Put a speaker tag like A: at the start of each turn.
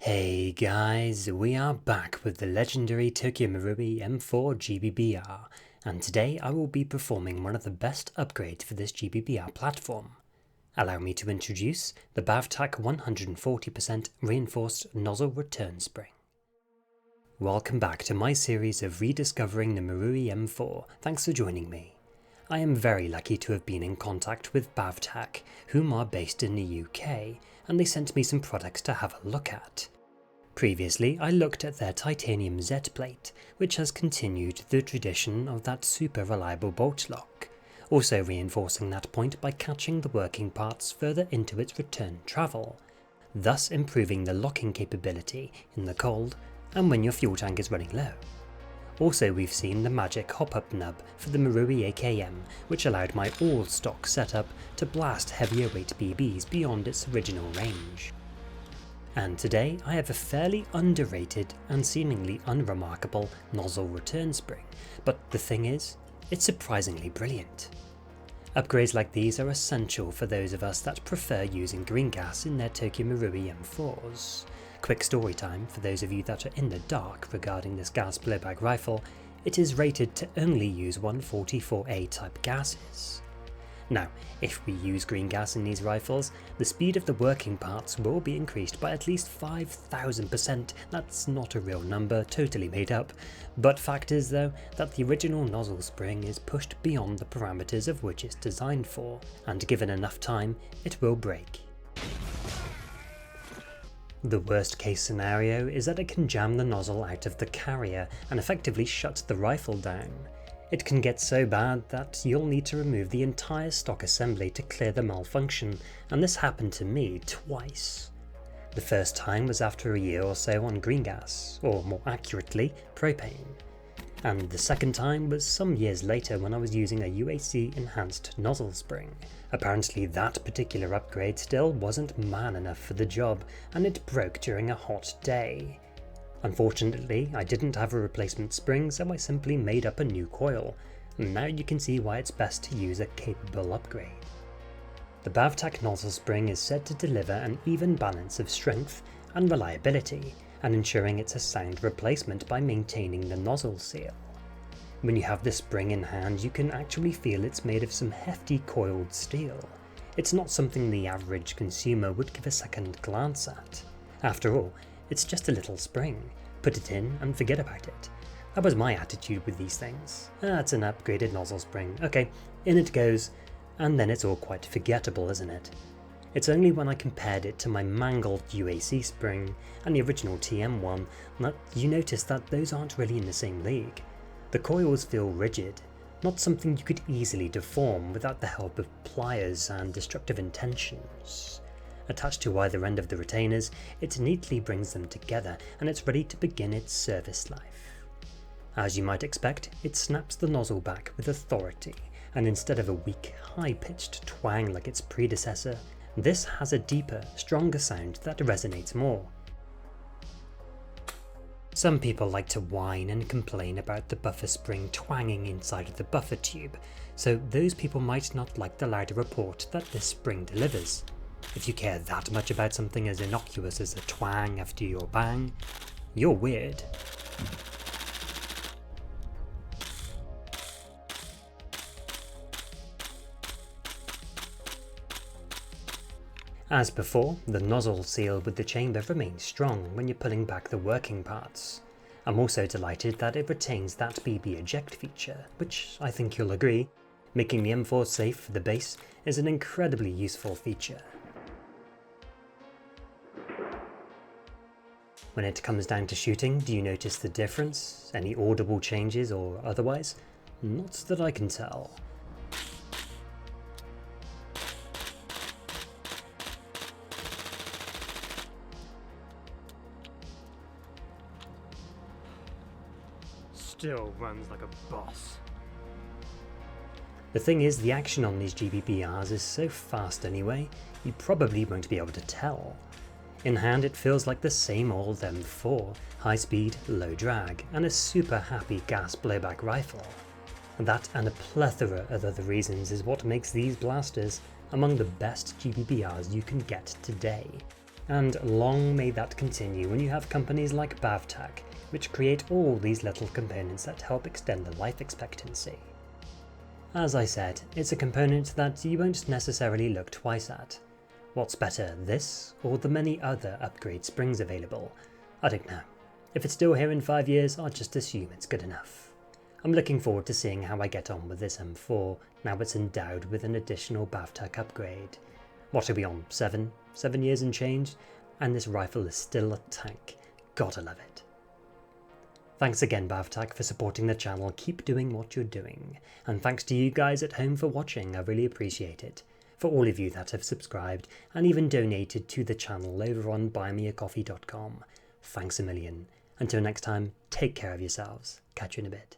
A: Hey guys, we are back with the legendary Tokyo Marui M4 GBBR, and today I will be performing one of the best upgrades for this GBBR platform. Allow me to introduce the BavTac 140% reinforced nozzle return spring. Welcome back to my series of rediscovering the Marui M4, thanks for joining me. I am very lucky to have been in contact with BavTac, whom are based in the UK, and they sent me some products to have a look at. Previously, I looked at their titanium Z plate, which has continued the tradition of that super reliable bolt lock, also reinforcing that point by catching the working parts further into its return travel, thus improving the locking capability in the cold and when your fuel tank is running low. Also, we've seen the magic hop-up nub for the Marui AKM, which allowed my all-stock setup to blast heavier weight BBs beyond its original range. And today I have a fairly underrated and seemingly unremarkable nozzle return spring, but the thing is, it's surprisingly brilliant. Upgrades like these are essential for those of us that prefer using green gas in their Tokyo Marui M4s. Quick story time for those of you that are in the dark regarding this gas blowback rifle: it is rated to only use 144A type gases. Now, if we use green gas in these rifles, the speed of the working parts will be increased by at least 5,000%. That's not a real number, totally made up, but fact is though that the original nozzle spring is pushed beyond the parameters of which it's designed for, and given enough time, it will break. The worst case scenario is that it can jam the nozzle out of the carrier and effectively shut the rifle down. It can get so bad that you'll need to remove the entire stock assembly to clear the malfunction, and this happened to me twice. The first time was after a year or so on green gas, or more accurately, propane. And the second time was some years later when I was using a UAC enhanced nozzle spring. Apparently that particular upgrade still wasn't man enough for the job, and it broke during a hot day. Unfortunately, I didn't have a replacement spring, so I simply made up a new coil, and now you can see why it's best to use a capable upgrade. The BavTac nozzle spring is said to deliver an even balance of strength and reliability, and ensuring it's a sound replacement by maintaining the nozzle seal. When you have this spring in hand, you can actually feel it's made of some hefty coiled steel. It's not something the average consumer would give a second glance at. After all, it's just a little spring. Put it in and forget about it. That was my attitude with these things. It's an upgraded nozzle spring. Okay, in it goes, and then it's all quite forgettable, isn't it? It's only when I compared it to my mangled UAC spring and the original TM one that you notice that those aren't really in the same league. The coils feel rigid, not something you could easily deform without the help of pliers and destructive intentions. Attached to either end of the retainers, it neatly brings them together and it's ready to begin its service life. As you might expect, it snaps the nozzle back with authority, and instead of a weak, high-pitched twang like its predecessor, this has a deeper, stronger sound that resonates more. Some people like to whine and complain about the buffer spring twanging inside of the buffer tube, so those people might not like the louder report that this spring delivers. If you care that much about something as innocuous as a twang after your bang, you're weird. As before, the nozzle seal with the chamber remains strong when you're pulling back the working parts. I'm also delighted that it retains that BB eject feature, which I think you'll agree, making the M4 safe for the base is an incredibly useful feature. When it comes down to shooting, do you notice the difference? Any audible changes or otherwise? Not that I can tell. Still runs like a boss. The thing is, the action on these GBBRs is so fast anyway, you probably won't be able to tell. In hand it feels like the same old M4, high speed, low drag, and a super happy gas blowback rifle. That and a plethora of other reasons is what makes these blasters among the best GBBRs you can get today. And long may that continue when you have companies like BavTac, which create all these little components that help extend the life expectancy. As I said, it's a component that you won't necessarily look twice at. What's better, this or the many other upgrade springs available? I don't know. If it's still here in 5 years, I'll just assume it's good enough. I'm looking forward to seeing how I get on with this M4 now it's endowed with an additional BavTac upgrade. What are we on, 7 years and change? And this rifle is still a tank. Gotta love it. Thanks again BavTac for supporting the channel, keep doing what you're doing. And thanks to you guys at home for watching, I really appreciate it. For all of you that have subscribed and even donated to the channel over on buymeacoffee.com. Thanks a million. Until next time, take care of yourselves. Catch you in a bit.